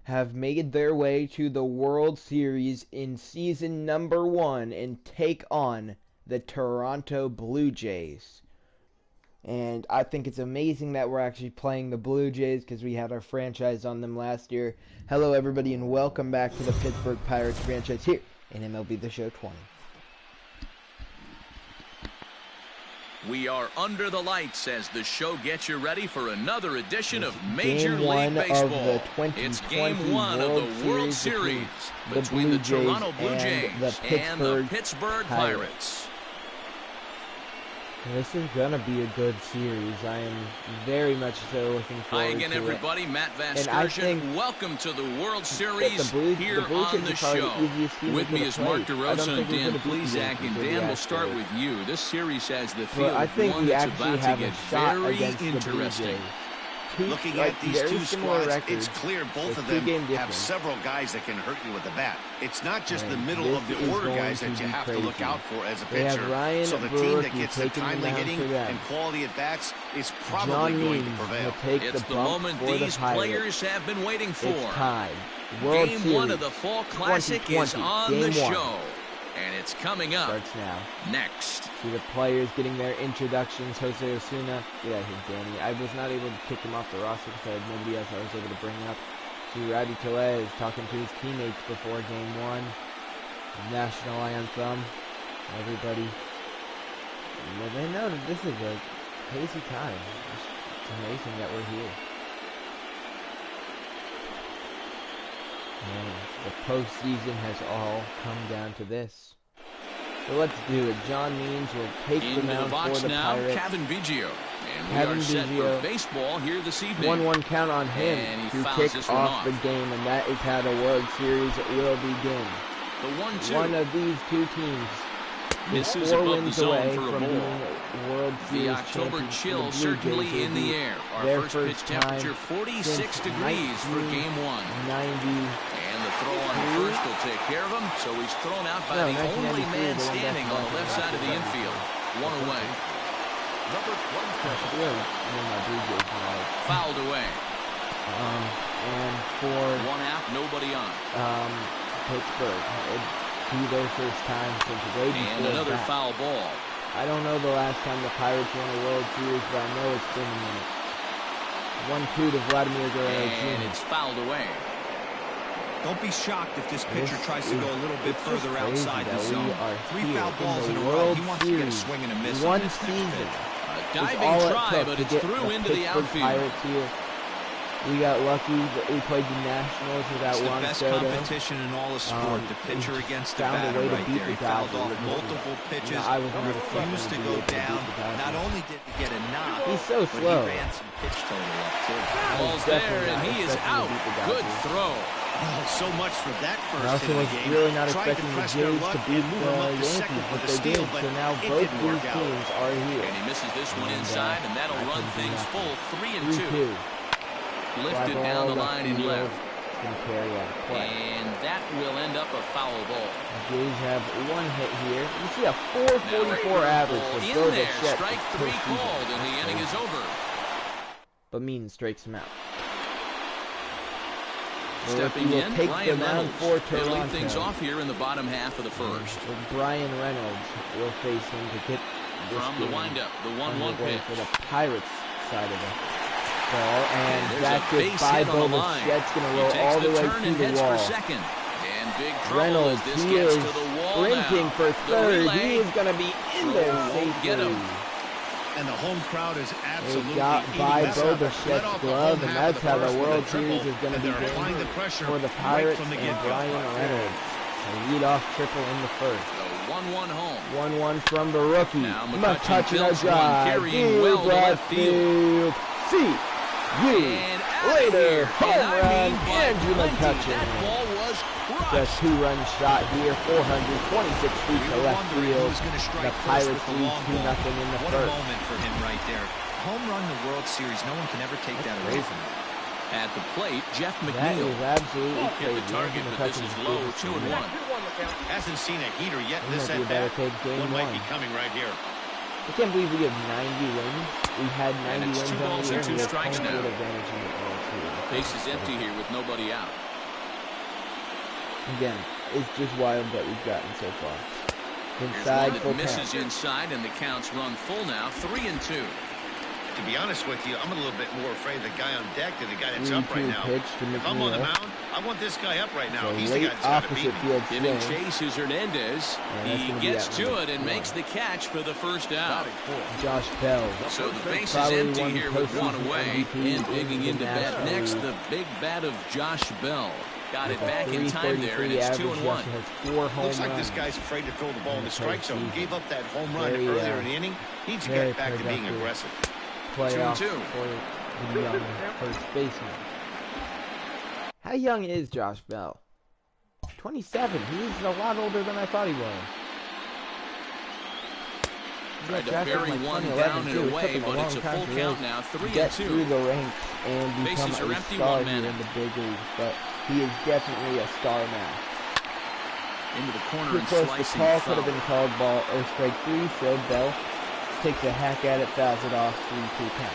have made their way to the World Series in season number 1 and take on the Toronto Blue Jays. And I think it's amazing that we're actually playing the Blue Jays because we had our franchise on them last year. Hello everybody and welcome back to the Pittsburgh Pirates franchise here in MLB The Show 20. We are under the lights as the show gets you ready for another edition of Major League Baseball. It's Game 1 of the World Series between the Toronto Blue Jays and the Pittsburgh Pirates. This is going to be a good series. I am very much so looking forward to it. Hi again, everybody. Matt Vasgersian. Welcome to the World Series here on the show. With me is Mark DeRosa and Dan Plesac. And Dan, we'll start with you. This series has the feel of one that's about to get very interesting. Looking at these two squads, it's clear both of them have several guys that can hurt you with the bat. It's not just the middle of the order guys that you have to look out for as a pitcher. So the team that gets the timely hitting and quality at bats is probably going to prevail. It's the moment these players have been waiting for. Game 1 of the Fall Classic is on the show. And it's coming up next. See the players getting their introductions. Jose Osuna. Yeah, Danny. I was not able to kick him off the roster because I had nobody else I was able to bring up. See Rowdy Tellez talking to his teammates before Game 1. National anthem. Everybody. They know that this is a crazy time. It's amazing that we're here. And the postseason has all come down to this. So let's do it. John Means will take the mound for the Pirates. Kevin Biggio. And we are set for baseball here this evening. 1-1 count on him to kick off the game, and that is how the World Series will begin. The 1-2. One of these two teams is 4 wins away from being World Series the October chill certainly in the air. Our first pitch temperature 46 degrees for Game 1. 90. And the throw on first will take care of him, so he's thrown out by the only man standing on the left side of the infield. One away. Fouled away. And for one out, nobody on. Pittsburgh. It'd be their first time since way before and another foul ball. I don't know the last time the Pirates won a World Series, but I know it's been a minute. 1-2 to Vladimir Guerrero Jr. And it's fouled away. Don't be shocked if this pitcher tries to go a little bit further outside the zone. 3 foul balls in a row. He wants to get a swing and a miss on this next pitch. A diving try, but it's through into the outfield. We got lucky that we played the Nationals without Juan Soto. It's the best competition in all of sport. The pitcher against the batter right there. He fouled off multiple pitches, refused to go down. Not only did he get a knock, he's so slow. But he ran some pitch total up too. Ball's there, and he is out. Good throw. Oh, so much for that first hit of the game. Really not expecting the Jays to beat the Yankees, but they did. So now both these teams are here. And he misses this one inside, and that'll run things full 3-2. Lifted down the line in left. And that will end up a foul ball. The Jays have one hit here. You see a 444 average. In there, strike 3 called, and the inning is over. But Means strikes him out. Stepping in, Brian Reynolds. They'll lead things off here in the bottom half of the first. Brian Reynolds will face him to get this from the windup, the 1-1 pitch for the Pirates side of it. And that gets by Bo Bichette's going to roll all the way to the wall. Second. And big Reynolds, as this he gets is to the wall sprinting now. for third. He is going to be in there safely. Get him. And the home crowd is absolutely got by Bo Bichette's glove, and that's how the World Series is going to be going for the Pirates and Brian Reynolds. A lead-off triple in the first. 1-1 home. 1-1 from the rookie. Now McCutchen a drive. Carrying well to left field. See you later. Home run, Andrew McCutchen. That ball was crushed. Just 2-run shot here, 426 feet to left field. The Pirates lead 2-0 in the first. What a moment for him right there. Home run the World Series. No one can ever take that away from him. At the plate, Jeff McNeil. That is absolutely hit the target, but this is low, 2-1. Hasn't seen a heater yet in this at-bat. One might be coming right here. I can't believe we have 90 wins. We had 90 wins on the year. 2 strikes now. Advantage in the Base is empty here with nobody out. Again, it's just wild that we've gotten so far. Inside, full misses count. Inside, and the count's run full now, 3-2. To be honest with you, I'm a little bit more afraid of the guy on deck than the guy that's up right now. If I'm on the mound, I want this guy up right now. He's the guy that's got to beat me. Giving chase is Hernandez. He gets to it and makes the catch for the first out. Josh Bell. So the base is empty here with one away. And digging into bat next, the big bat of Josh Bell. Got it back in time there, and it's 2-1. Looks like this guy's afraid to throw the ball in the strike zone. He gave up that home run earlier in the inning. Needs to get back to being aggressive. 2-2 for the young first baseman. How young is Josh Bell? 27. He's a lot older than I thought he was. Tried to bury one down and away, but it's a full count now. 3-2. Get through the ranks and become a star here in the big leagues, but he is definitely a star now. Into the corner and slicing foul. The call could have been called ball or strike 3, so Bell takes a hack at it, fouls it off, 3-2 count.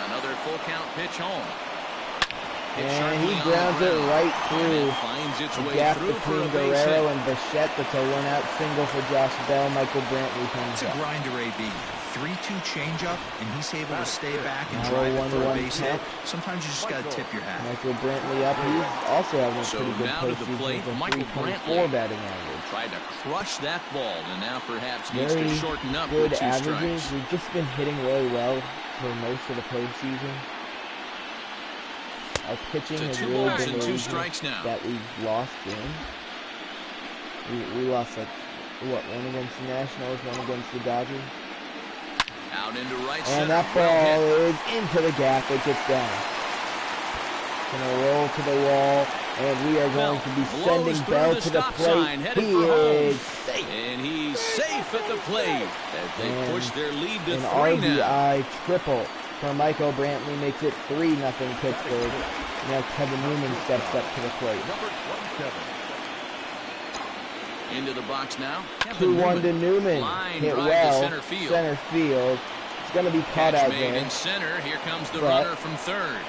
Another full count pitch home. And he grounds it right through. Finds its the way gap through between Guerrero and Bichette. That's a one-out single for Josh Bell. Michael Brantley comes up. It's a grinder, AB. 3-2 changeup, and he's able to stay back and drive it for a base hit. Sometimes you just got to tip your hat. Michael Brantley up. He's also having a pretty good postseason with Michael 3.4 batting average. Tried to crush that ball, and now perhaps needs to shorten up good with 2 averages. strikes. We've just been hitting really well for most of the postseason. Our pitching has really been the reason that we've lost games. We lost, like, what, one against the Nationals, one against the Dodgers. Out into right and center. That ball is into the gap. It gets down. Gonna roll to the wall, and we are going to be sending Bell to the plate. He is safe. And he's safe at the plate as they push their lead to 3 RBI triple for Michael Brantley makes it 3-0 Pittsburgh. Now Kevin Newman steps up to the plate. Into the box now. 2-1 to Newman. Hit well. Center field. It's going to be caught out there. In center. Here comes the runner from third.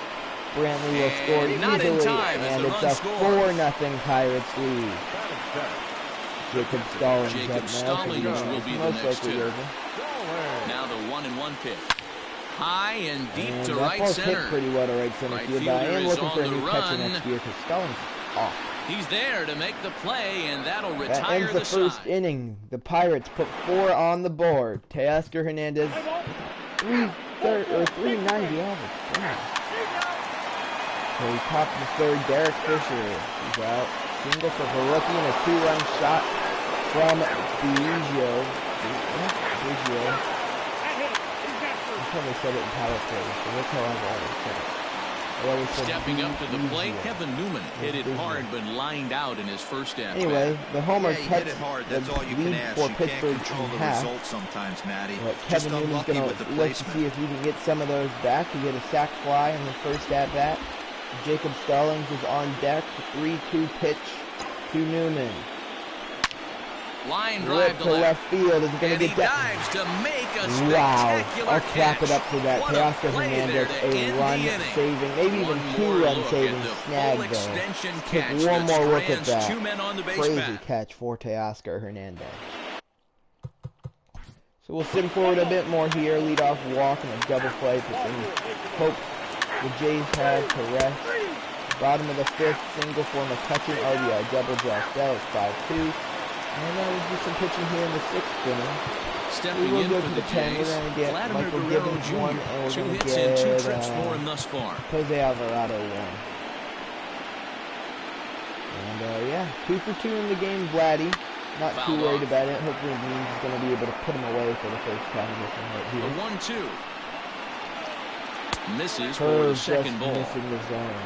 Brantley will score easily, and it's a 4-0 Pirates lead. Jacob Stallings will be the next hitter. Now the 1-1 pitch. High and deep to right center. Hit pretty well to right center field. I am looking for a new catcher next year because Stallings is off. He's there to make the play, and that'll retire that ends the first inning. The Pirates put 4 on the board. Teoscar Hernandez, 390 average. Wow. So he topped the third. Derek Fisher is out. Single for Haruki and a 2-run shot from Biggio. I probably said it in power play, so that's how I've always said it. Stepping up to the plate, Kevin Newman hit it hard but lined out in his first at-bat. Anyway, the homer cuts hard. That's all you can ask. for you Pittsburgh can't control the result sometimes, Matty. Kevin Newman's going to look to see if he can get some of those back. He hit a sac fly in the first at-bat. Jacob Stallings is on deck. 3-2 pitch to Newman. Line drive to left field. Is going to get dives to make a spectacular I'll clap it up to that. Teoscar Hernandez, a run-saving, maybe even 2-run-saving snag there. Take one more look at that. Crazy catch for Teoscar Hernandez. So we'll sim forward a bit more here. Lead-off walk and a double play. Hope the Jays have to rest. Bottom of the 5th, single for McCutcheon, RBI double. Josh Bell is 5-2. And we'll do some pitching here in the 6th inning. Stepping in for the Jays, we're going to get Michael Gibbons 1, and we're going to get 2 trips for him thus far. Jose Alvarado 1. And yeah, 2 for 2 in the game, Vladdy. Not too worried about it. Hopefully it means he's going to be able to put him away for the first time in this one right here. A 1-2. Misses for the second ball. Missing the zone.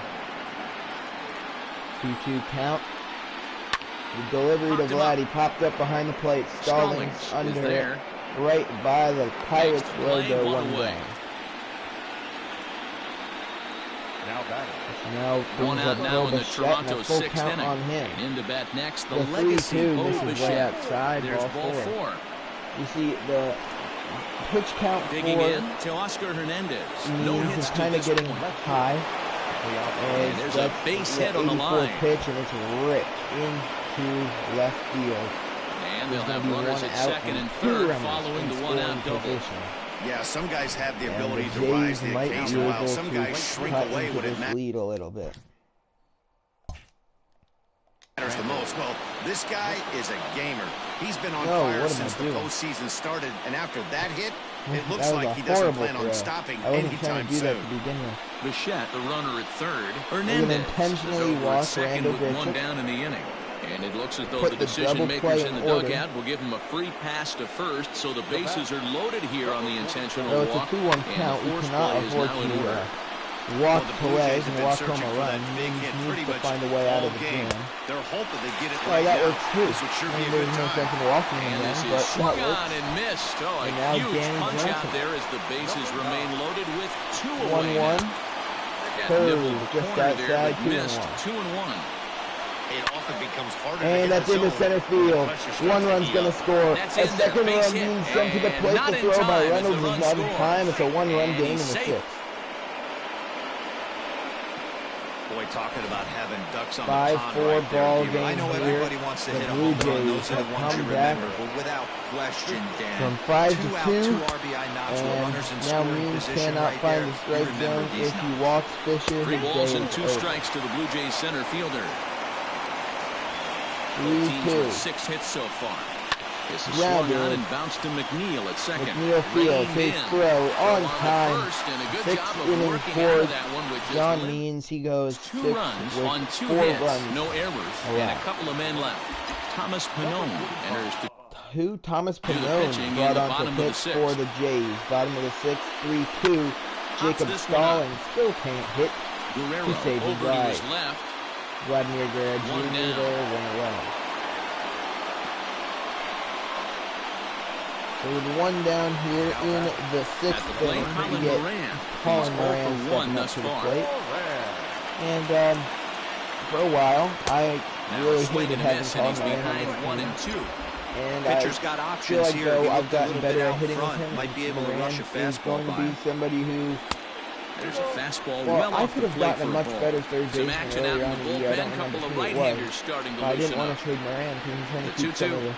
2-2 count. The delivery to Vladdy popped up behind the plate. Stallings under it, right by the Pirates logo, 1 down. Now one out now in the Toronto 6th inning. On him. Into bat next, the legacy 3-2 misses way outside. There's ball 4. You see the pitch count digging in to Teoscar Hernandez. No hits kind of getting high. And there's a base hit on the line. Pitch, and it's ripped into left field. And they'll have runners at second and third following the one-out double. Yeah, some guys have the ability to rise the occasion, while some guys shrink away when it lead a little bit. Matters the most. Well, this guy is a gamer. He's been on fire since the postseason started, and after that hit, it looks like he doesn't plan on stopping anytime soon. Bichette, the runner at third. Hernandez intentionally at second with one down in the inning. And it looks as though the decision makers in the dugout will give him a free pass to first, so the bases are loaded here on the intentional walk. It's a 2-1 count. We cannot afford to walk Perez and walk home a run. He needs to find a way out of the jam. They're hoping they get it right that works too. This would sure be a there's good no sense in walking him down, but swung on and missed. Oh, a huge punch Johnson. out there as the bases remain loaded with 2 away. 1-1. Third, just outside, 2-1. It often becomes harder and that's into center field. One run's going to score. A second run being sent to the plate. The throw by Reynolds is not in time. It's a one-run game in the sixth. Boy, talking about having ducks on 5-4 ball game. I know everybody wants to hit a home run. Those are the ones you remember, but without question, Dan. From 5-2, 2 RBI knocks with runners in now scoring Means position cannot right find there. the strike zone if he walks Fisher. 3 balls and 2 strikes to the Blue Jays center fielder. 3-2. 6 hits so far. This is swung on and bounced to McNeil at second. McNeil fields his throw on time. 6 innings for John Means. He goes 2 runs on 2 hits, no errors, and a couple of men left. Thomas Pannone enters to Thomas Pannone brought on to pitch for the Jays. Bottom of the 6th, 3-2. Jacob Stallings still can't hit. Guerrero to save his over to his drive. left. Vladimir Guerrero Jr. there, 1 away. So with 1 down here in the 6th inning, we get Colin Moran stepping up to the plate. And for a while, I really hated having Colin Moran on this team. And pitcher's got feel options like here. though I've gotten better at hitting with front. him. Might be able to rush a fastball going to be somebody who. There's a fastball well off I could have gotten a much better third Some baseman action out earlier in on the in the year. I don't bullpen. remember Couple of who it right-handers was. starting to I didn't loosen want up. to trade Moran because he's trying to The keep some of the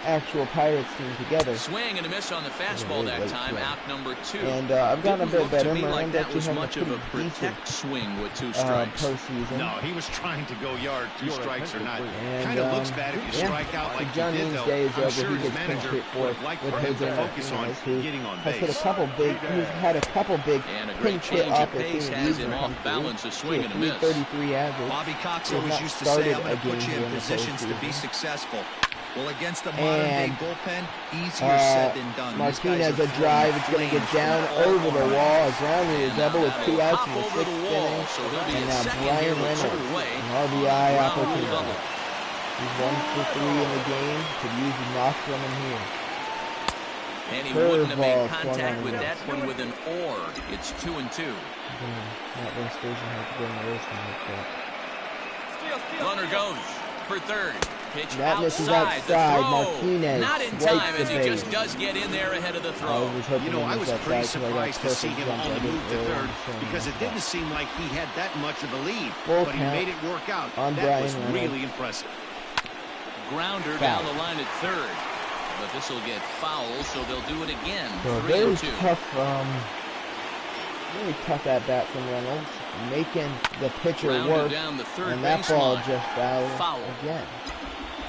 actual Pirates team together. Swing and a miss on the fastball that time, out number 2. And I've gotten a bit better. Moran Like that was has much a of a pretty protect decent swing with 2 strikes. postseason. No, he was trying to go yard, 2 strikes or not. And, kind of looks bad if you strike out like John you did, Means' though. day is I'm over. sure He his gets pinch manager hit for would it like with for him to Jose focus on who getting on has hit base. a couple big. He's had a couple big and a great pinch hit change of opportunities. pace has him off balance, a swing and a miss. 333 average. Bobby Cox always used to say, I'm going to put you in positions to be successful. Well, against the modern-day bullpen, easier said than done. Martinez a drive. It's going to get down over the wall. A ground rule double with 2 outs in the 6th inning. And now Brian Reynolds, an RBI opportunity. He's 1 for 3 in the game. Could use a knock from him here. And he wouldn't have made contact with that one with an or. It's 2-2. Not Vince Station has to go in the race like that. Runner goes for third. Pitch that misses outside. Martinez not in time as he just does get in there ahead of the throw. I was pretty surprised to see him on the move to third because it didn't seem like he had that much of a lead, but he made it work out. That was really impressive. Grounder down the line at third, but this will get foul, so they'll do it again. 3-2. Really tough at bat from Reynolds, making the pitcher work, and that ball just foul again.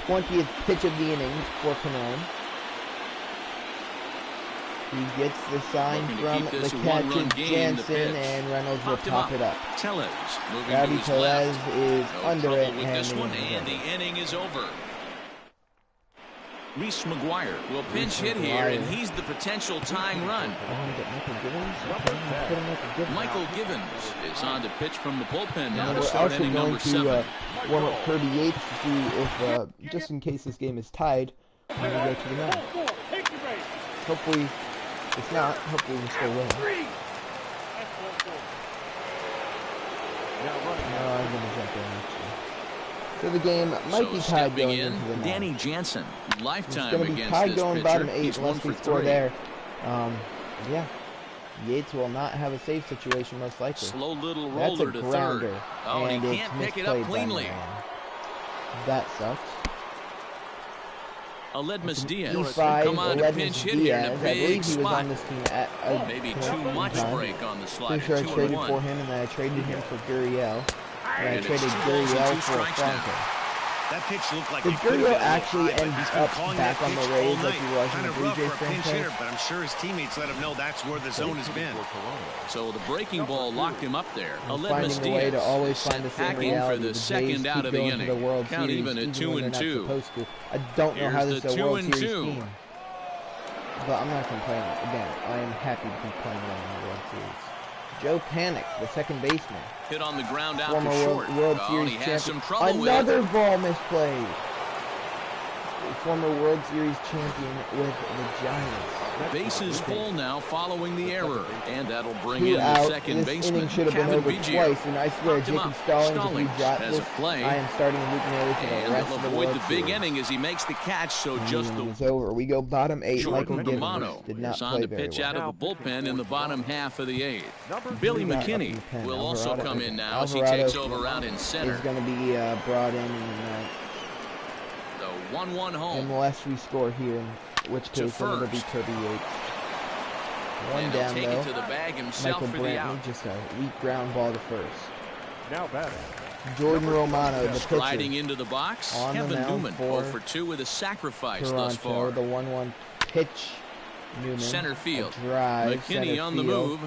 20th pitch of the inning for Pannone. He gets the sign from the catcher Jansen, and Reynolds will pop it up. Rowdy Tellez is under it, and the inning is over. Reese McGuire will pinch hit here, and he's the potential tying run. Michael Givens is on to pitch from the bullpen now to start inning number 7. Warm up Kirby Yates to see if, just in case this game is tied, we're going to go to the 9th. Hopefully, it's not. Hopefully, we still win. No, I'm going to jump in, actually. So the game might be tied going into the 9th. Danny Jansen, lifetime against this pitcher. It's going to be tied going bottom 8 unless we score there. Yeah. Yates will not have a save situation, most likely. Slow little roller to third. Oh, and he can't pick it up cleanly. That sucks. Aledmus Diaz come on to pinch hit here in a big spot. Maybe too much break on the slider. Pretty sure I traded for him, and then I traded him for Gurriel. And I traded Gurriel for Franco. That pitch looked like Did Gurriel actually end up back on the Rays like he was in the Blue Jays franchise? But I'm sure his teammates let him know that's where the zone has been. So the breaking ball locked him up there. Aledmus Diaz to always find the same reality. For the second out of the inning. Count even at 2-2. I don't know how this is a World Series team. But I'm not complaining. Again, I am happy to be playing in the World Series. Joe Panic, the second baseman. Hit on the ground out former to short. World Series champion. Another ball misplayed. Former World Series champion with the Giants. Bases full now following the error. And that'll bring in the second baseman, should have been over twice, and I swear Jacob Stallings, if we drop this, play. I am starting Luke Neely for the rest of the World Series. The big inning as he makes the catch, so just the is over. We go bottom 8. Jordan Michael Romano did not is on play to pitch very out well. of the bullpen in the bottom half of the 8th. Billy McKinney will also come in now as he Alvarado takes over out in center. Is going to be brought in the 1-1 home. Unless we score here, in which case it'll be Kirby Yates. One down take though. It to the bag himself Michael for the Brantley, out. Just a weak ground ball to first. Now batting. Jordan Romano, the pitcher. Sliding into the box. On Kevin the Newman, for 0-for-2 with a sacrifice Toronto, thus far. The 1-1 pitch. Newman. Center field. Drive. McKinney on the move.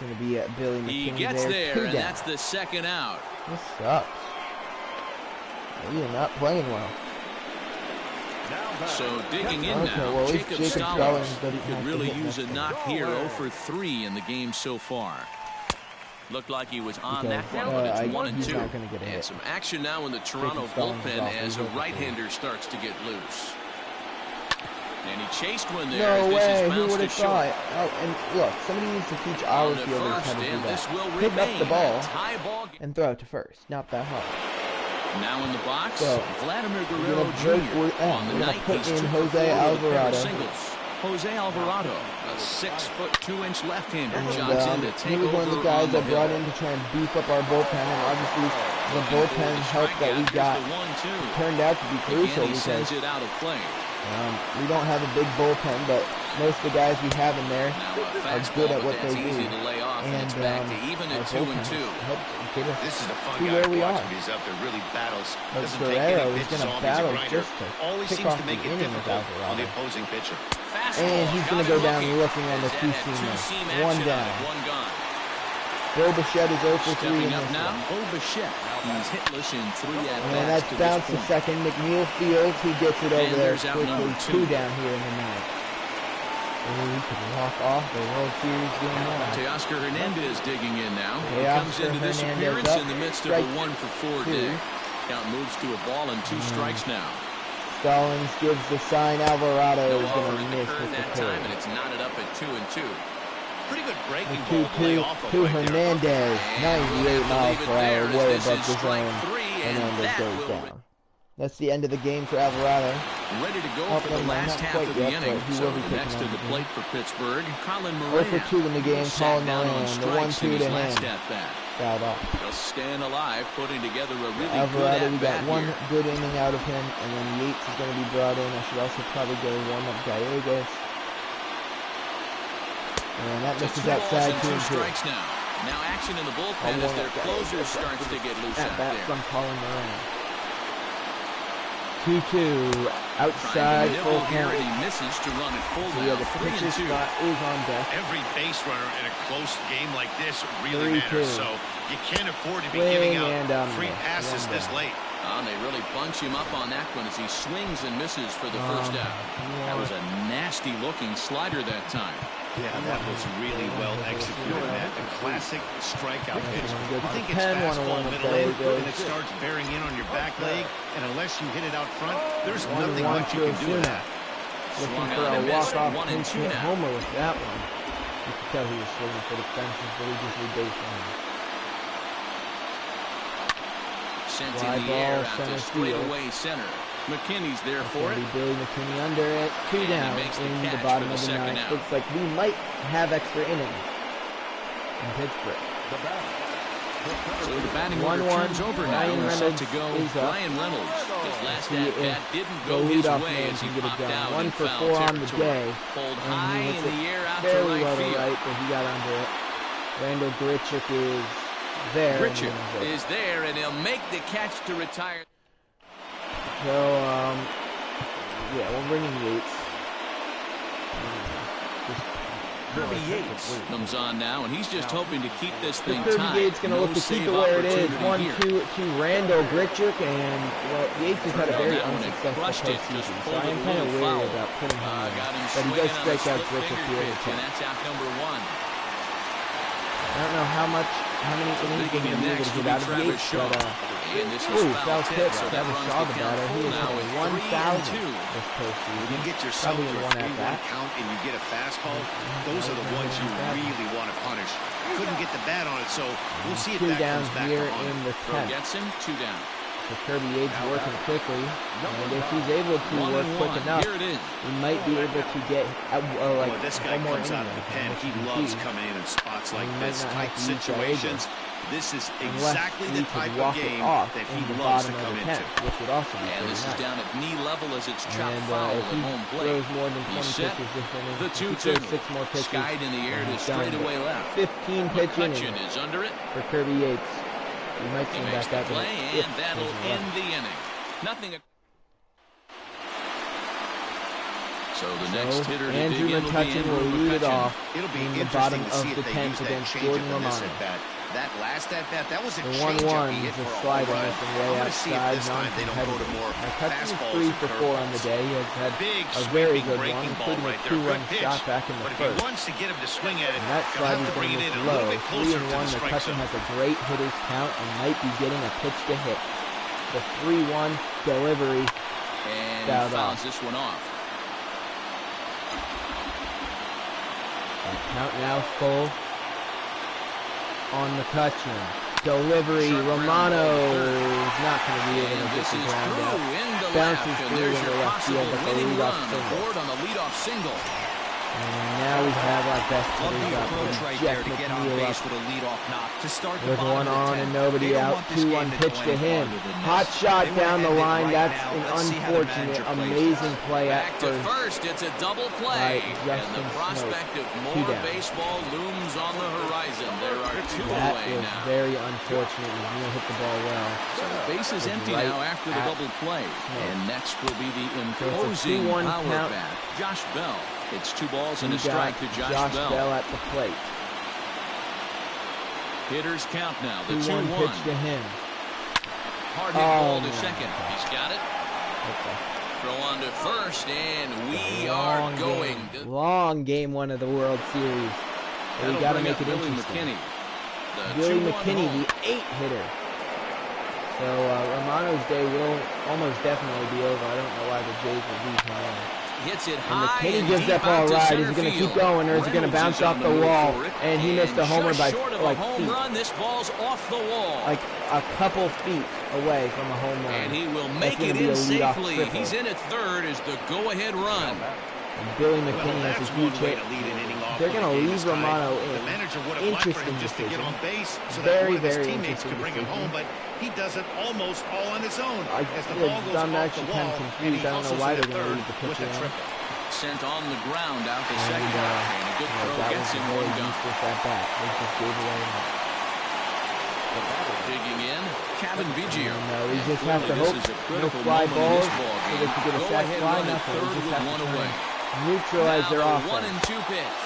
Going to be at Billy McKinney. He gets there, and that's the second out. This sucks. He is not playing well. So digging in now, well, Jacob Stallings could really use a knock here. 0-for-3 in the game so far. Looked like he was on that one, but it's 1-2. And some action now in the Toronto bullpen as a right-hander starts to get loose. And he chased one there. No way, who would have thought? Oh, and look, somebody needs to teach our fielders how to do that. Pick up the ball and throw it to first. Not that hard. Now in the box, so, Vladimir Guerrero Jr. On the night, put in Jose Alvarado. Jose Alvarado, a 6'2" left-hander, jogs in to take he was one of the guys that brought in to try and beef up our bullpen, and obviously the bullpen help that we got turned out to be crucial because it out of play. We don't have a big bullpen, but most of the guys we have in there are good at what they do. And it's back to even at 2-2. This is a fun guy to watch when he's up there, really battles. Doesn't take any pitches off. He's a grinder. Always seems to make it difficult on the opposing pitcher. And he's going to go down looking on the two-seamer. One down. Bill Bichette is 0-for-3 in this now. Bill Bichette, he's hitless in 3 at-bats. And that's bounced to second. McNeil Fields, he gets it over there quickly. 2 down here in the ninth. And he could walk off the World Series game now. Teoscar Hernandez digging in now. He comes into this appearance in the midst of a 1-for-4 day. Count moves to a ball and 2 strikes now. Stallings gives the sign. Alvarado is going to miss with that the time, and it's knotted up at 2-2. Pretty good breaking ball to Hernandez. 98 miles per hour, way above the zone. Hernandez goes down. That's the end of the game for Alvarado. Ready to go for the last half of the inning. So next to the plate for Pittsburgh, Colin Moran. 0-for-2 in the game. Colin Moran, the 1-2 to him. Fouled off. Just staying alive, putting together a really Alvarado, good we got one here. good inning out of him, and then Yates is going to be brought in. I should also probably go warm up Gallegos. And that misses outside 2-2. Now action in the bullpen as their closer starts to get loose out there. From Colin Moran. 2-2 outside full count. He misses to run it full so the pitcher spot is on deck. Every base runner in a close game like this really matters, so you can't afford to be giving out free passes this late. And they really bunch him up on that one as he swings and misses for the first out. That was a nasty-looking slider that time. Yeah, that was really well executed, Matt. A classic strikeout pitch. You think it's fastball middle in, and it starts bearing in on your back leg, and unless you hit it out front, there's nothing much you can do with that. Looking for a walk-off pinch hit homer with that one. You can tell he was swinging for the fences, but he just made base running. Sent in the air out to straightaway center. McKinney's there for it. Billy McKinney under it. 2 down in the bottom of the ninth. Looks like we might have extra innings. in Pittsburgh. So the batting order turns over now and set to go. Ryan Reynolds, his last at-bat didn't go his way as he popped out 1 in for foul 4 on the territory. day. Pulled high in the air out to fairly right low to field. right, but he got under it. Randall Grichuk is there. Grichuk is there, and he'll make the catch to retire. So, yeah, we'll bring in Yates. Kirby Yates comes on now, and he's just hoping to keep this thing Kirby tight. Yates going to look to keep it where it is. 1-2 to Randall Grichuk, and well, Yates has had a very unsuccessful postseason, so I am kind of wary about putting him in. But he does strike out Grichuk here, and that's out number 1. I don't know how many innings he's going to be able to get out of Yates, but foul tip, Travis Shaw the batter. He is hitting 1,000 this postseason. When you get yourself Probably to in a one 3-1 at-bat. count and you get a fastball, those are the ones you really want to punish. Couldn't get the bat on it, so we'll see if that comes back here to in the 10th. Gets him 2 down. So Kirby Yates working quickly, and if he's able to work quick enough, he might be able to get like this guy one more comes out of the pen. He loves coming in spots like this, tight situations. This is exactly the type of game that he loves to come into. Which would also be and this is down at knee level as it's chopped foul if at he home plate. throws more than 20 He's set. pitches this inning, The if he 2-2. throws 6 more pitches, Skied in the air to straightaway left. 15 pitch McCutcheon inning is under it. for Kirby Yates. He might He come makes back the out play, and that'll end the inning. Nothing. So the next hitter to Andrew dig in McCutcheon will lead it off It'll be in the bottom interesting of to see the if they 10th use that against changeup Jordan in this Romano. at-bat. That last at-bat, that was a The changeup 1-1 he hit is a for a slider home run. missing I'm way going to see if outside, this time they don't go to more McCutcheon is fastballs 3 and for 4 on the day. He has had big, a very sweeping, good one, breaking ball including a right there. 2-run Good pitch. shot back in the But if he first. wants to get him to swing at it, And that he'll slide have is to bring going it to in a low. little bit closer to 3-1. the strike McCutcheon zone. has a great hitter's count and might be getting a pitch to hit. The 3-1 delivery And he fouled fouls off. this one off. Count now full on McCutcheon. Delivery, Romano is not going to be able to get the ground out. Bounces through in the left field, but the leadoff single. On the leadoff single. And now we have our best Love the hitters up. approach right Jeff there to get on McNeil base up with a leadoff knock to start the with bottom one of the on 10th. and nobody They don't out. want this 2-1 game to pitch go to any him. farther than Hot this. shot They wanna down the end it line. right That's now. an Let's see how the unfortunate, manager plays amazing play at Back to first. first. It's a double play. By And the Justin prospect of Two more down. baseball looms on the horizon. There are 2 That away was now. very unfortunate. He's going to hit the ball well. So the base is empty right now after the at double play. And next will be the So it's a imposing 2-1 power count. bat, Josh Bell. It's 2 balls and We a strike to got Josh Bell. at the plate. Hitters count now. The 2-1 2-1. pitch to him. Hard hit ball to man. second. He's got it. Okay. Throw on to first, and we are going. Long game 1 of the World Series. So we got to make it Billy interesting. McKinney. The Billy 2-1 McKinney, home. the 8-hitter. So Romano's day will almost definitely be over. I don't know why the Jays would leave him in. Hits it And high McKinney and gives deep that ball out a to ride. center Is he going to keep field. going, or is he going to Reynolds bounce is off on the move wall? for it, And he missed a homer just by short of like a home feet. run. This ball's off the wall. Like a couple feet away from a home run. And he will That's make gonna it be in a leadoff safely. triple. He's in at third as the go-ahead run. And Billy McKinney has a that's huge one way hit. to lead an inning off They're with going a to game leave this time. Romano The in. manager would have liked for him Interesting just to get decision. on base so that Very, one of his very teammates interesting could bring him decision. home, but he does it almost all on his own. As the I'm ball goes off the actually kind wall, of and confused. he I don't know hustles why into they're going to third leave the with pitcher a in. triple. Sent on the ground out to And, second. And a good throw that gets was him a one very gun. useless at bat. They just gave away a hit. Digging in, Kevin Biggio. No, we And just have to clearly hope this is a no critical fly moment in balls this ball so game. they can get a Go sac ahead fly. run at Nothing. third We just with have one to away. neutralize their Now the offense. 1-2 pitch.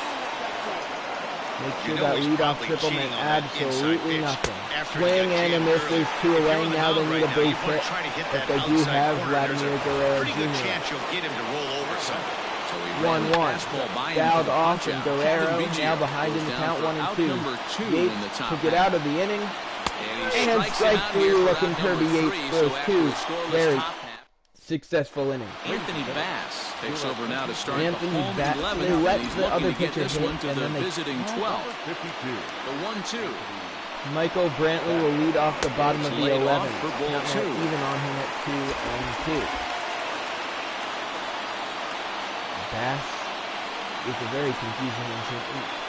Make You sure know that he's leadoff probably triple cheating meant on that absolutely inside pitch. nothing. After he Swing got and a jammed miss. early. There's 2 If away. you're on the Now they mound need a right now, base you wanna hit. try to hit But that they do outside have corner. There's Vladimir a Guerrero pretty good Jr. chance you'll get him to roll over some. So he ran the 1-1. fastball by him Fouled for the off, punch and out. Guerrero Kevin Biggio now behind in goes the down count for 1 and out 2. number 2 Yates in the top to get half. out of the inning. And he And strikes him strike out through, here for looking out Kirby number Yates 3. throws So after 2. the scoreless Very top half, successful inning. Anthony Bass takes over now to start Anthony the home Bass, 11th. they And let he's the looking other to get pitcher this hit, one to and the then they visiting 12. The 1-2. Michael Brantley will lead off the bottom of the Laid off 11th. for ball Now 2. even on him at 2-2. Bass is a very confusing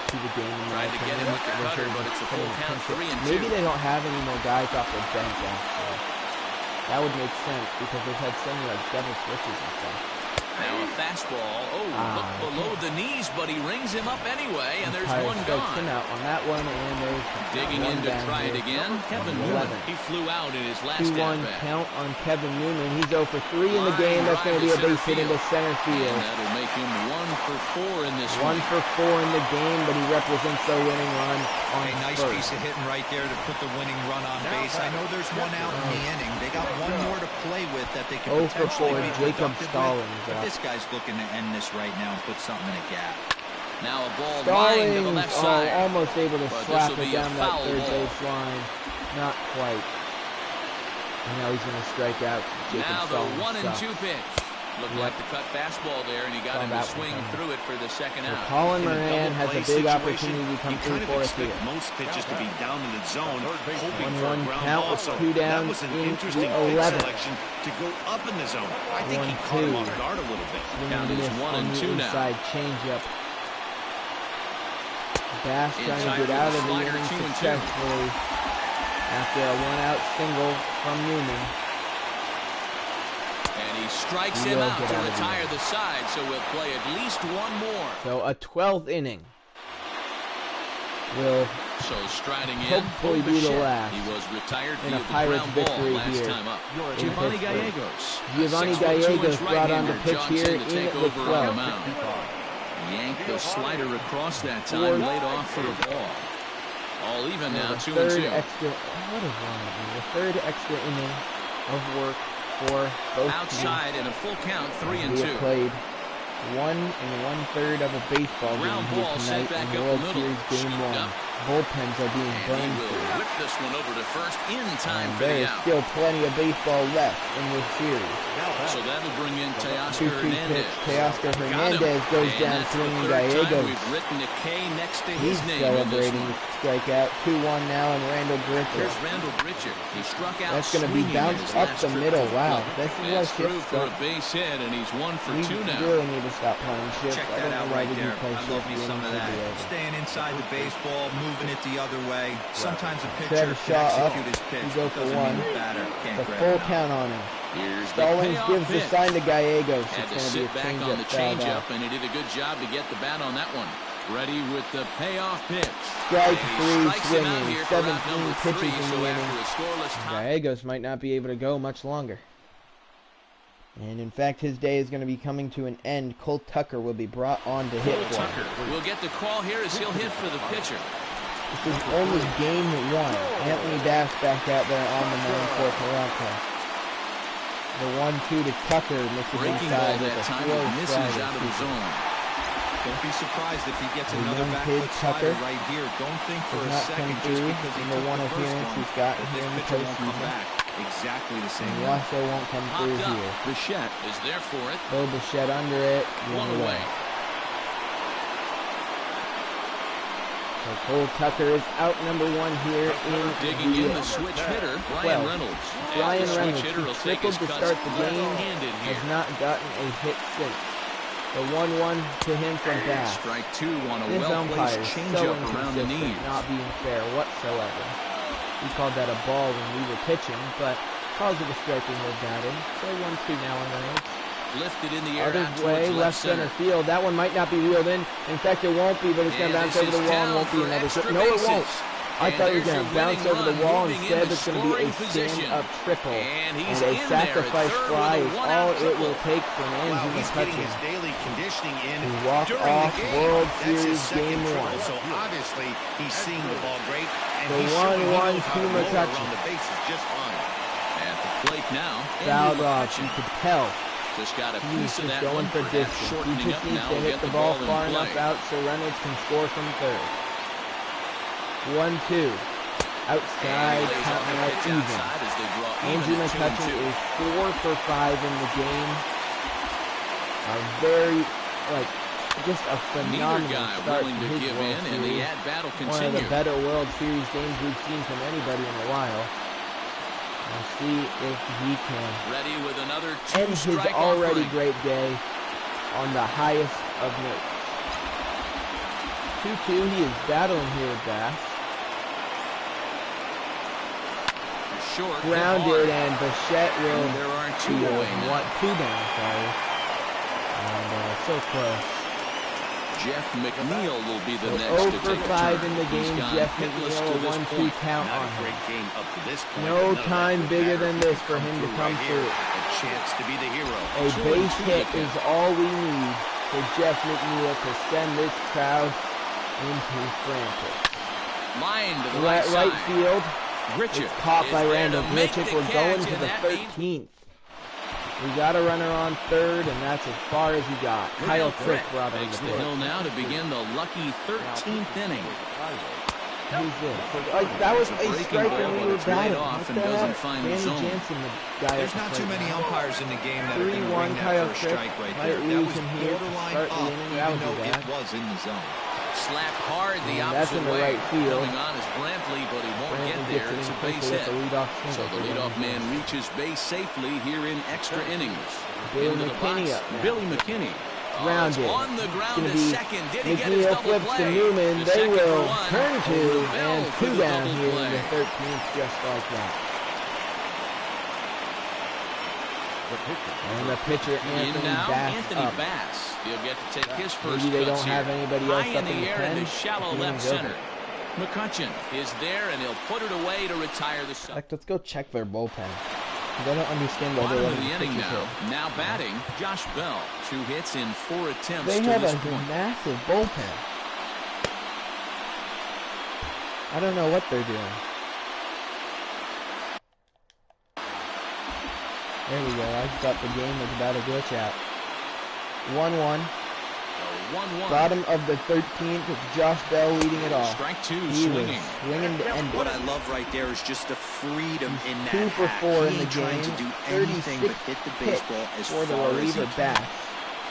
to the game. Tried to get him with the cutter, but it's a full count, 3-2. Maybe they don't have any more guys off their bench, actually. That would make sense, because they've had so many, like, double switches and stuff. Now a fastball. Oh, look below the knees, but he rings him up anyway, and there's one gone. Him out on that one, and there's digging in to try it again. Kevin Newman. He flew out in his last 2-1 count on Kevin Newman. He's 0 for 3 in the game. That's going to be a base hit into center field. And that'll make him 1 for 4 in this one. 1 for 4 in the game, but he represents the winning run on a nice first. Piece of hitting right there to put the winning run on base. I know there's one out in the inning. They got one more to play with that they can potentially be Jacob Stallings. But this guy's looking to end this right now and put something in a gap. Now a ball Stallings, lined to the left side. Almost able to slap it down that third ball. base line. Not quite. And now he's going to strike out Jacob Stallings. Now the 1-2 pitch. Looked like the cut fastball there, and he got him to swing through it for the second out. Colin Moran has a big opportunity to come through for us here. Most pitches to be down in the zone, hoping 1-1 for a ground count ball. with So 2 down that was an in interesting the 11th. selection to go up in the zone. I think he caught him off guard a little bit. Count is 1-2 now. Inside changeup. Bass trying to get out of the inning successfully after a 1-out single from Newman. And he strikes him out to retire the side, so we'll play at least one more. So a 12th inning will striding in, hopefully be the last. He was retired in a via Pirates the ground victory ball last here. time up. Giovanni Gallegos. Giovanni Gallegos brought on the pitch here in the 12th. Yanked the slider across that time, laid off for a ball. All even now, 2-2. What is wrong with me? The third extra inning of work for both outside teams. In a full count, 3-2. We have played 1 1/3 of a baseball game here tonight in the World Series Game 1. Bullpens are being burned through. Whip this one over to first in time for there the is out. still plenty of baseball left in this series. So that'll bring in Teoscar 2-2 Hernandez. pitch. Teoscar Hernandez goes down swinging Gallegos. We've written a K next to He's his name celebrating the strikeout. 2-1 now, and Randall Gritcher. Here's Randall Gritcher. He struck out. That's going to be bounced up the middle. Wow, this is what through shifts for a base hit, and he's 1 for 2 now. We really need to stop playing shifts. Check that out right there. I love me some of that. Staying inside the baseball, moving it the other way. Sometimes a pitcher can execute his pitch. Doesn't mean the batter can't grab it. Full count on him. Stallings gives the sign to Gallegos. Had to sit back on the changeup, and he did a good job to get the bat on that one. Ready with the payoff pitch. Strike 3 swinging. 17 pitches in the inning. Gallegos might not be able to go much longer. And in fact, his day is going to be coming to an end. Cole Tucker will be brought on to hit for him. Tucker will get the call here as he'll hit for the pitcher. This is only game 1. Anthony Bass back out there on the mound for Toronto. The 1-2 to Tucker misses inside with a slow slider. Out of the zone. Don't be surprised if he gets another back foot slider right here. Don't think for a second just because he took the first one that this pitcher won't come back exactly the same way. Wasso won't come through here. Bichette is there for it. Bill Bichette under it. 1 away. So Cole Tucker is out number 1 here digging in the switch hitter, Ryan Reynolds. Ryan Reynolds, who trickled to start the game, has not gotten a hit since. The 1-1 to him from Bass. Strike 2 on a this well-placed changeup around the knees. Not being fair whatsoever. We called that a ball when we were pitching, but calls it a striking with that in. So 1-2 now on Reynolds. Lifted in the air. Other way, left center field. That one might not be wheeled in. In fact, it won't be, but it's going to bounce over the wall and won't be another. No, it won't. I thought it was going to bounce over the wall. Instead, it's going to be a stand-up triple. And a sacrifice fly is all it will take for Andrew McCutcheon to walk off World Series Game 1. So obviously, he's seeing the ball great. The 1-1 to McCutcheon. At the plate now. Fouled off. You could tell. Just got a He's piece of that going one for distance. He just needs to hit the ball far enough out so Reynolds can score from third. 1-2. Outside, counting out even. Andrew McCutcheon is 4 for 5 in the game. A very, just a phenomenal start to his World Series. One of the better World Series games we've seen from anybody in a while. We'll see if he can end his already great day on the highest of notes. 2-2. He is battling here with Bass. Grounded, and Bichette will be two down, sorry. And so close. Jeff McNeil will be the next 0 to for take 5 a in the game. Jeff McNeil, a 1-2 count on him. No time bigger than this for him to come through. A chance to be the hero. A base hit is all we need for Jeff McNeil to send this crowd into frantic. Line to the right field. It's caught by Randall Grichuk. We're going to the 13th. We got a runner on third, and that's as far as we got. Kyle Frick brought in the hill now to begin the lucky 13th inning. Who's this? That was a strike when we were batting. Off and doesn't find the zone. There's not too many umpires in the game that are going to ring that first strike right there. That was borderline up, even though it was in the zone. Slapped hard the opposite in the way. Right field. Coming on is Brantley, but he won't get there. It's a base hit. So the leadoff man reaches base safely here in extra innings. Billy McKinney up now. Billy McKinney. Grounded. On the ground to second. Did he get his McNeil double flips play? to Newman. They will turn to and two down here play. in the 13th, just like that. And the pitcher, Anthony Bass. He'll get to take his first Maybe they don't have here. anybody else High up in the air pen. into shallow left center. McCutcheon is there, and he'll put it away to retire the side. Let's go check their bullpen. I don't understand why they're letting the inning now. Now batting, Josh Bell. 2 hits in 4 attempts. They to have this a point. massive bullpen. I don't know what they're doing. There we go. I thought the game was about to glitch out. 1-1. 1-1. Bottom of the 13th, it's Josh Bell leading it off. Strike 2, swinging to end. What I love right there is just the freedom in that. 2 for 4 in the trying game. to do anything but hit the baseball as for the far as reliever he Bass.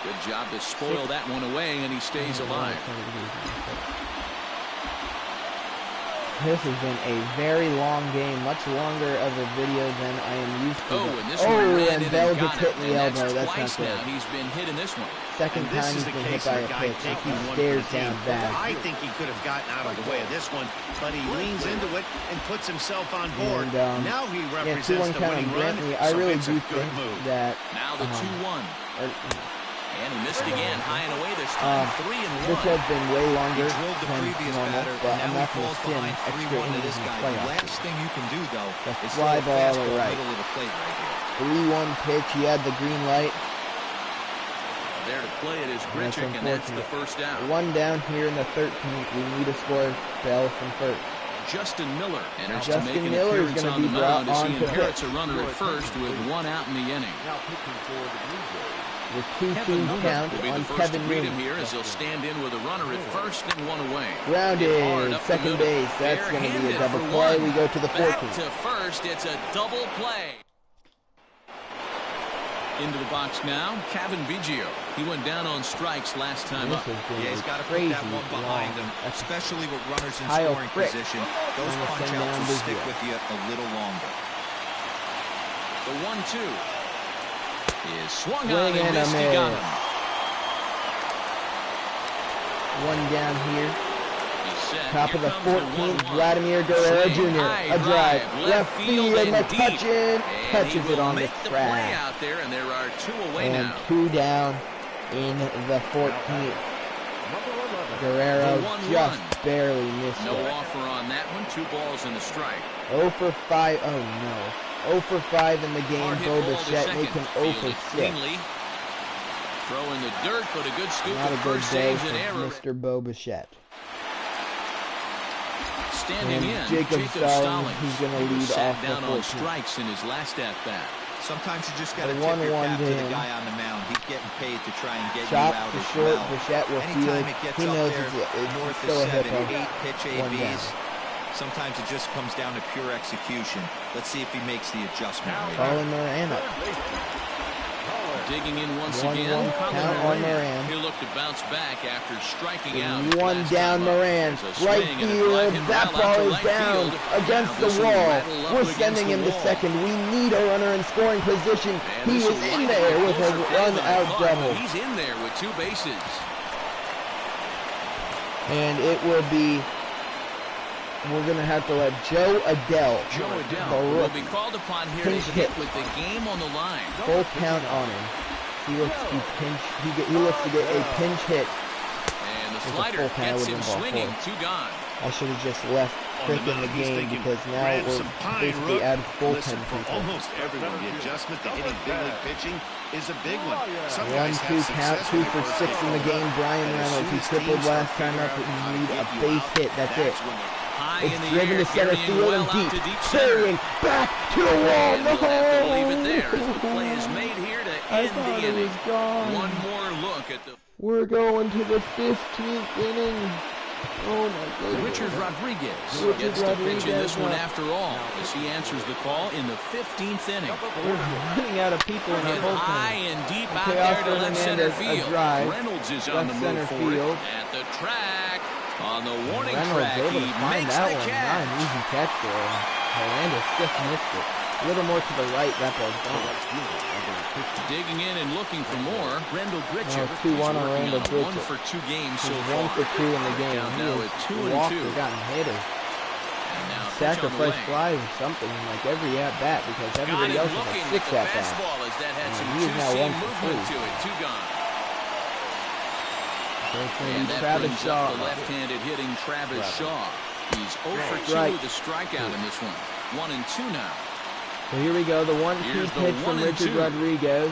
Good job to spoil that one away, and he stays alive. This has been a very long game, much longer of a video than I am used to. And this one ran and in Bell and got gets hit in the elbow. That's not good. now he's been hit in this one. Second time he's been hit by a pitch. He stares down bad. I think he could have gotten out of the way of this one, but he leans into it and puts himself on board. And, now he represents the winning run. I really do think that now the 2-1. And he missed again, high and away this time. 3-1. This has been way longer than normal, but I'm not going to sim extra innings this guy. The last thing you can do, though, is fly ball right. Middle of the plate right here. 3-1 pitch. He had the green light. There to play it is Grichuk, and that's the first out. 1 down here in the 13th. We need to score Bell from first. Justin Miller enters Justin to make an Miller appearance on the mound as he inherits a runner at first with 1 out in the inning. The 2-2 count will be on the first Kevin to greet Newman. him here as he'll stand in with a runner at first and 1 away. Grounded, second base. That's going to be a double play. We go to the 14th. Back to first. It's a double play. Into the box now, Kevin Biggio. He went down on strikes last time up. Yeah, he's got to put that one behind him, especially with runners in scoring position. Those punch-outs will stick with you a little longer. The 1-2 is swung on and missed. He got him. 1 down here. Top of the 14th, the Vladimir Guerrero Jr. A drive. Left field, McCutcheon touches it on the track. Out there, and there are 2 away and now. 2 down in the 14th. Guerrero just barely missed No it. offer on that one. 2 balls and a strike. 0 for 5. Oh no. 0 for 5 in the game. Bo Bichette makes him 0 for 6. Cleanly. Throw in the dirt, but a good scoop. Not a good first day saves for an error. Mr. Bo Bichette. Standing and in, Jacob Stallings, who's going to lead off down the on strikes in his last at bat. Sometimes you just got to tip your cap to the guy on the mound. He's getting paid to try and get Chop you out to as short, well. Bichette will Anytime field. it gets He knows it's north still of a 7, hit 8 pitch ABs. Sometimes it just comes down to pure execution. Let's see if he makes the adjustment. Colin Moran up. Digging in once 1-1 again. count on Moran. He'll look to bounce back after striking out. 1 down Moran. Right field. That ball is down against the wall. We're sending him to second. We need a runner in scoring position. He is in there with a run-out double. He's in there with 2 bases. And it will be, we're going to have to let Joe Adele will be called upon here to hit with the game on the line. Full count on him. He looks to get a pinch hit. And the slider gets him swinging. 2 gone. I should have just left freaking the game because now we're basically out of bullpen for almost everyone. The adjustment to hitting big league pitching is a big one. 1-2 count, 2 for 6 in the game. Brian Reynolds, he tripled last time up, but you need a base hit. That's it. It's driven to center field and deep. Carrying back to the wall. No! Leave it there as the play is made here to end the inning. One more look at the. We're going to the 15th inning. Oh my goodness. Richard Rodriguez gets to pitch in this one after all as he answers the call in the 15th inning. We're running out of people in our bullpen. High and deep out there to left center field. Reynolds is on the move forward at the track. On the warning track, he makes the catch. Not an easy catch for him. Hernandez just missed it. A little more to the right, that ball's gone. Digging in and looking for more. Rendell Gritcher. 2-1 on Rendell Gritcher. 1 for 2 games so far. 1 for 2 in the game. Now at 2 and 2. Walker gotten hitters. Sacrifice fly or something like every at bat because everybody else is a 6 at bat. He is now 1 for 3. 2 gone. And that brings up the left-handed hitting Travis Shaw. He's 0 for 2 with a strikeout in this one. 1 and 2 now. So here we go, the 1-2 pitch from Richard Rodriguez.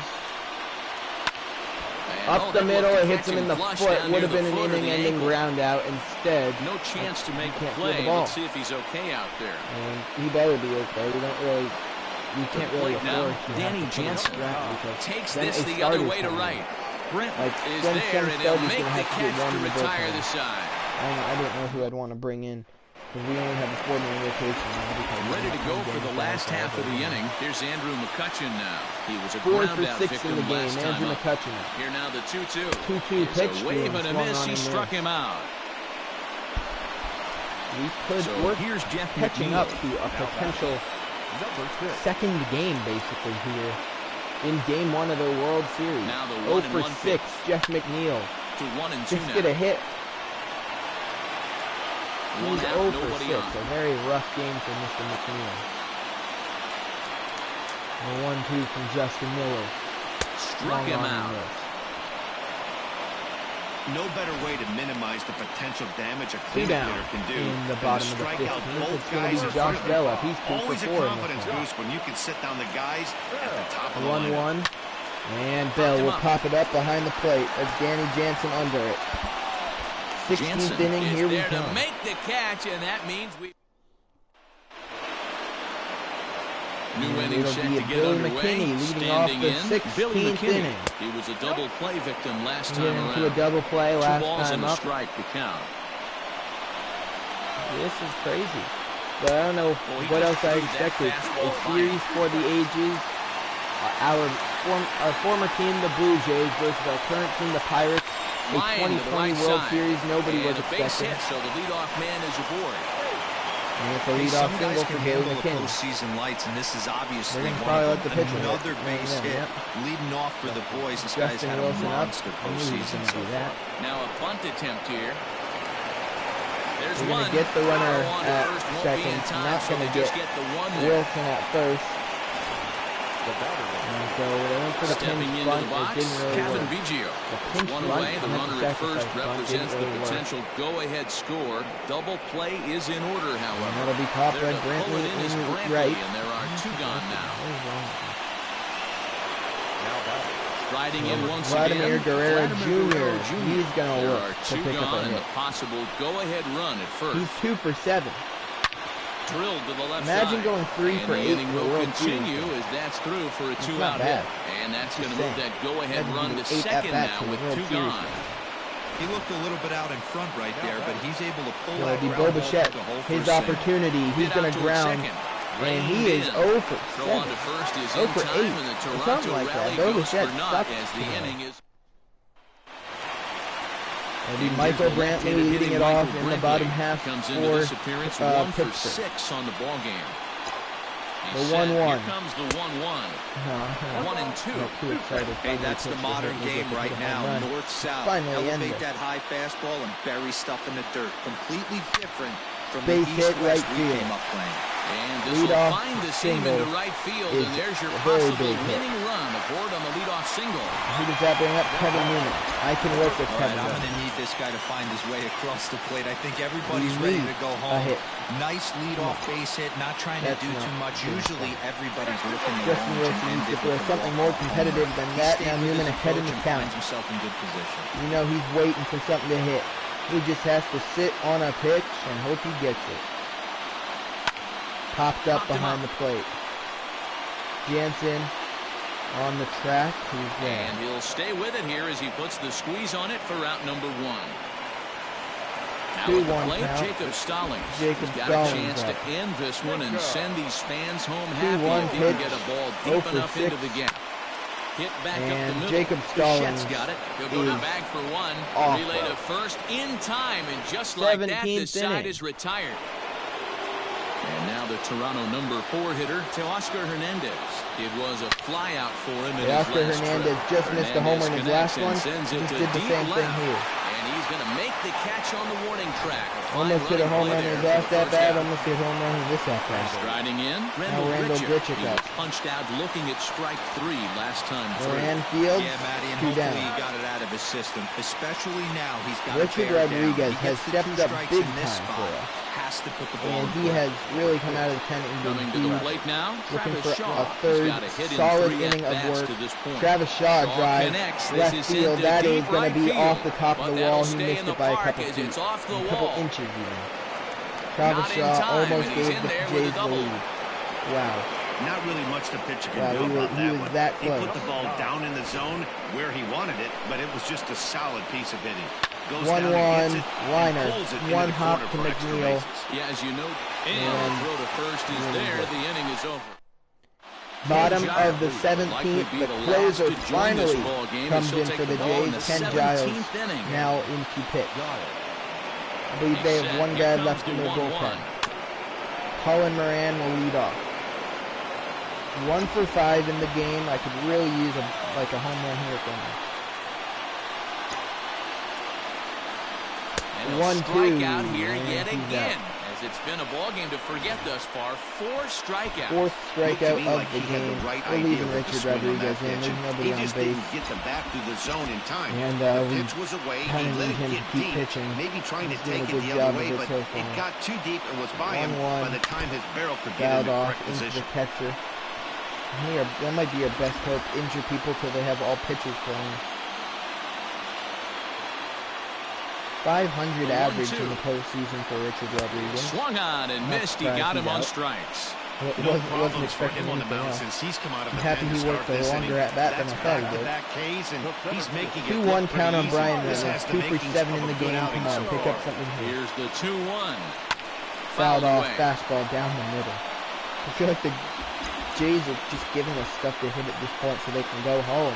Up the middle, it hits him in the foot. Would have been an inning-ending ground out. Instead, no chance to make the play. Let's see if he's okay out there. And he better be okay. We can't really afford to. Danny Jansen takes this the other way to right. Brent is there, and he'll make the catch to retire the side. I didn't know who I'd want to bring in. Because we only have a 4-man rotation now. Ready to go for the last half of the inning. Here's Andrew McCutchen now. He was a ground-out victim in the game. last time Andrew up. McCutchen. Here now the 2-2. 2-2 pitch. A wave and a miss. He struck him out. We're catching up to a potential second game, basically, here in Game 1 of the World Series. Now the 0 for 6, Jeff McNeil. To 1 and 2 just now. get a hit. He's 0 for 6, on. a very rough game for Mr. McNeil. The 1-2 from Justin Miller. Struck him out. No better way to minimize the potential damage a cleanup hitter can do in the bottom of the 15th. It's going to be Josh Bella. He's 2 always for 4 a confidence boost when you can sit down the guys at the top of the 1-1. And Bell will pop it up behind the plate. That's Danny Jansen under it. 16th inning, here we come. To make the catch, and that means we. New inning set to get underway. Standing in, Billy McKinney. He was a double play victim last time around. To a double play last 2 balls time and a up. strike to count. This is crazy. But I don't know what else I expected. A series for the ages. Our former team, the Blue Jays, versus our current team, the Pirates. A 2020 World Series nobody was expecting. Hit, so the leadoff man is aboard. And it's a leadoff single for Billy McKinney. Postseason lights, and this is obviously another base hit, leading off for the boys. This guy's had a monster postseason so far. Now a bunt attempt here. There's We're going to get the runner at second. Not going to get Wilson at first. And so they went for the pinch bunt. It didn't really work. The pinch bunt the runner at first represents the really potential go-ahead score. Double play is in order, however. And that'll be caught by Brantley in right. And there are 2 gone now. Riding in once Vladimir again. Guerrero Jr. He's going to There work are to 2 pick up gone a and hit. a possible go-ahead run at first. He's 2 for 7. Drilled to the left Imagine side. going 3 for 8 the inning in the will World continue Series. as that's through for a That's 2-out not bad. hit. And that's going to move that go-ahead That'd run be to 8 second at-bats now in the with World 2 Series. gone. He looked a little bit out in front right there, but he's able to pull It'll that be ground ball Bobichette. to the hole for His a single. opportunity. He's going to ground. And he is 0 for 7. Throw on to first is 0 in for time, 8. and the Or Toronto something like that. rally goes Bobichette for naught sucks as the today. inning is. It'll be Michael Brantley leading it off in the bottom half Comes for into this appearance 1 for Pittsburgh. 6 on the ball game. The 1-1. Here comes the 1-1. 1-2. Too excited. Hey, that's the modern game right now. North-south. Elevate that high fastball and bury stuff in the dirt. Completely different from the east-west we came up playing. And this will find the seam into right field, and there's your possible winning run aboard on the leadoff single. Who does that bring up? Kevin Newman. I can work with Kevin. I'm going to need this guy to find his way across the plate. I think everybody's ready to go home. Nice leadoff base hit, not trying to do too much. Usually everybody's looking the Justin Wilson needs to throw something more competitive than that. Now Newman ahead in the count. Himself in good position. You know he's waiting for something to hit. He just has to sit on a pitch and hope he gets it. Popped up behind the plate. Jansen on the track. He's there. And he'll stay with it here as he puts the squeeze on it for out number 1. Now at the plate, Jacob Stallings. He's got a chance to end this one and send these fans home happy if he can get a ball deep enough into the gap. Hit back up the middle. Jacob Stallings got it. He'll go to bag for 1. Relay to first in time, and just like that, this side is retired. And now the Toronto number 4 hitter, Teoscar Hernandez. It was a flyout for him in his last Hernandez just missed a homer in his last one. Just did the same thing here. And he's going to make the catch on the warning track. Almost hit a home run in his last at bat. Almost hit a home run in this at bat. Striding in, Randall Grichuk. He was punched out looking at strike 3 last time through. Fields, yeah, Matty, and hopefully he got it out of his system. Especially now, he's got Richard Rodriguez has stepped up big time for us. To put the ball and he has really come out of the tent and coming to the plate now. Looking for a third solid inning of work. Travis Shaw drive left field. That is going to be off the top of the wall. He missed it by a couple feet, a couple inches even. Travis Shaw almost gave the Jays the lead. Wow. Not really much the pitcher can do about that one. He put the ball down in the zone where he wanted it, but it was just a solid piece of hitting. 1-1 liner, 1 hop to McNeil. Yeah, as you know, and throw to first is there. The inning is over. Bottom of the 17th, the closer finally comes in for the Jays. Ken Giles now into pitch. I believe they have 1 guy left in their bullpen. Cullen Moran will lead off. 1 for 5 in the game. I could really use a home run here from him. 1-2 strikeout here yet again, as it's been a ball game to forget thus far. 4 strikeouts. 4th strikeout of the game. We're leaving Richard Rodriguez in. There's nobody on base. Get them back through the zone in time. And we kind of need him to keep pitching. Maybe trying to take it the other way, but it got too deep and was by him by the time his barrel could get in the correct position. The catcher. That might be your best hope. Injure people till they have all pitchers playing. 500 average in the postseason for Richard Rodriguez. Swung on and missed. He got him on strikes. Wasn't expecting anything else. I'm happy he worked a longer at bat than I thought he did. 2-1 count on Brian Reynolds. 2 for 7 in the game. Come on, pick up something here. Here's the 2-1. Fouled off fastball down the middle. I feel like the Jays are just giving us stuff to hit at this point so they can go home.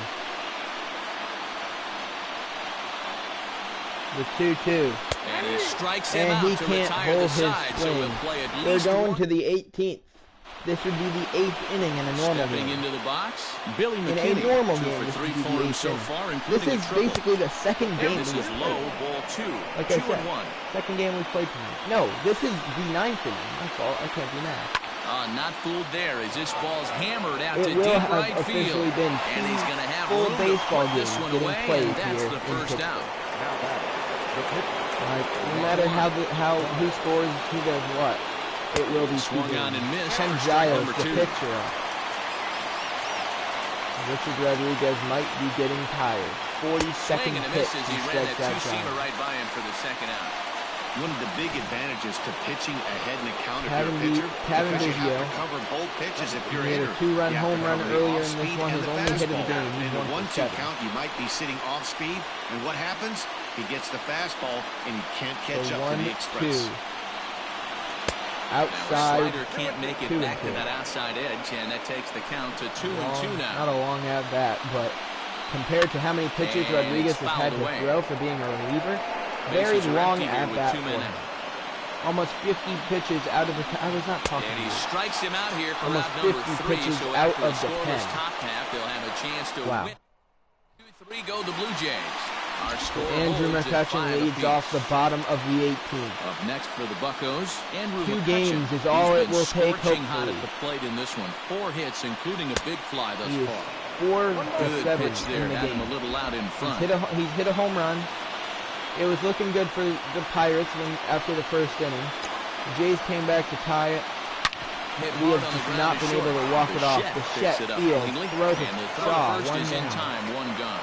The 2-2. And he strikes him out he to can't retire hold the his side, swing. so he'll play at They're least going to the 18th. This would be the 8th inning in a normal Stepping game. into the box, Billy In McKinney, a normal 2 game, for this 3 would be for the him 8th so inning. far, This including is a triple. basically the second game This we is played. low, ball 2. Like 2 I said, and 1. second game we played tonight. No, this is the 9th inning. That's all. I can't do that. Not fooled there as this ball's hammered out to It will deep have right officially field. been And he's going to have full room to baseball put this games one getting away, played and that's here the in first out. No matter who scores who does what, it will be swung on and missed. Ken Giles, the pitcher. Richard Rodriguez might be getting tired. 42nd pitch. He ran that two-seamer right by him for the second out. One of the big advantages to pitching ahead in the count if Kevin you're a pitcher, Kevin because you Vizio. have to cover both pitches if you're a He had hitter. a 2-run You have home to run cover the earlier in off-speed this one. and His the only hit of the fastball. game. In He's a 1 for 1-2 7. count, you might be sitting off speed, and what happens? He gets the fastball, and he can't catch up to the express. Outside. Now a slider can't make it back to that outside edge, and that takes the count to 2-2 now. Not a long at bat, but compared to how many pitches Rodriguez has had to throw for being a reliever, very long at bat for him. Almost 50 pitches out of the... I was not talking. And he strikes him out here for almost 50 pitches so out of the pen. Top half, they'll have a chance to win. 2-3 go the Blue Jays. Our score Andrew McCutchen leads off the bottom of the 18th. Up next for the Buccos, Andrew 2 McCutchen, games is all it will take, hopefully. Hot at the plate in this one. 4 hits, including a big fly thus far. 4-7 pitch there, in the game. A little out in front. He's hit a home run. It was looking good for the Pirates after the first inning. The Jays came back to tie it. We have just not been able to walk it off. The Shet field throws it to Shaw. 1 down. 1 gone.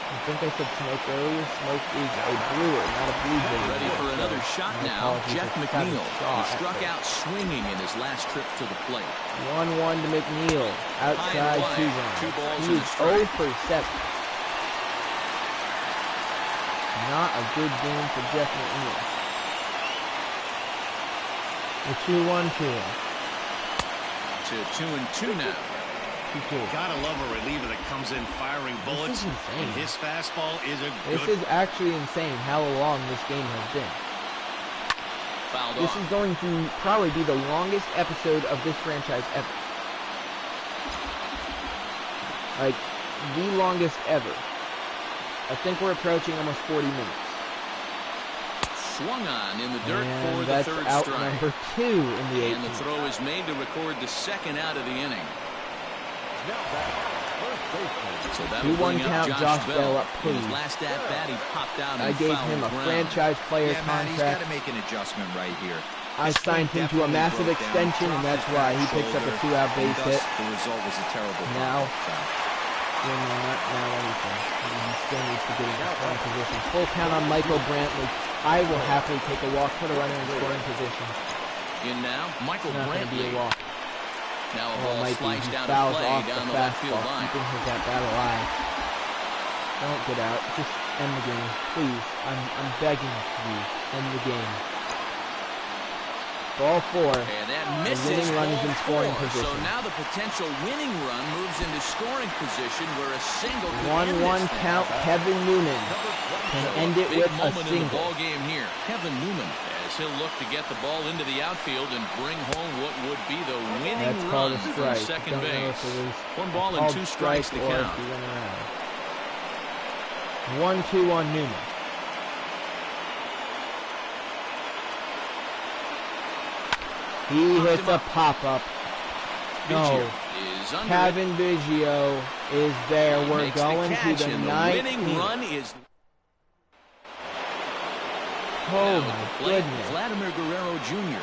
I think I said Smoke earlier. Smoke is a Brewer, not a Blue Jay. Ready for another shot now. Jeff McNeil, who struck out swinging in his last trip to the plate. 1-1 to McNeil. Outside 2 runs. 2 balls he is 0 for 7. Not a good game for Jeff McNeil. The 2-1 2. To 2-2 now. Gotta love a reliever that comes in firing bullets. And his fastball is a good... This is actually insane how long this game has been. This is going to probably be the longest episode of this franchise ever. Like, the longest ever. I think we're approaching almost 40 minutes. Swung on in the dirt for the that's third out strike. number 2 in the 18th. And the throw is made to record the second out of the inning. So 2-1 count, Josh Bell up, please. His last at bat, he popped out. I gave him a franchise player contract. He's got to make an adjustment right here. I signed him to a massive extension, and that's why he picks up a 2-out base hit. The result was a terrible now anything. He still needs to get in scoring position. Full count on Michael Brantley. I will happily take a walk, put a runner in scoring position. In now, Michael Brantley. Be a walk. Now a ball sliced down to fouls play off down the the left field line. Keeping his at bat alive. Don't get out. Just end the game, please. I'm begging you. End the game. Ball 4. And that misses. The winning run is in scoring 4. position. So now the potential winning run moves into scoring position where a single. 1-1 count. Kevin Newman can end it with a single. In the ball game here. Kevin Newman, as he'll look to get the ball into the outfield and bring home what would be the winning run from second base. 1 ball and 2 strikes to count. 1-2 on Newman. He hits a pop-up. No. Kevin Biggio is there. We're going to the 9th. Winning run is... Oh my goodness. Vladimir Guerrero Jr.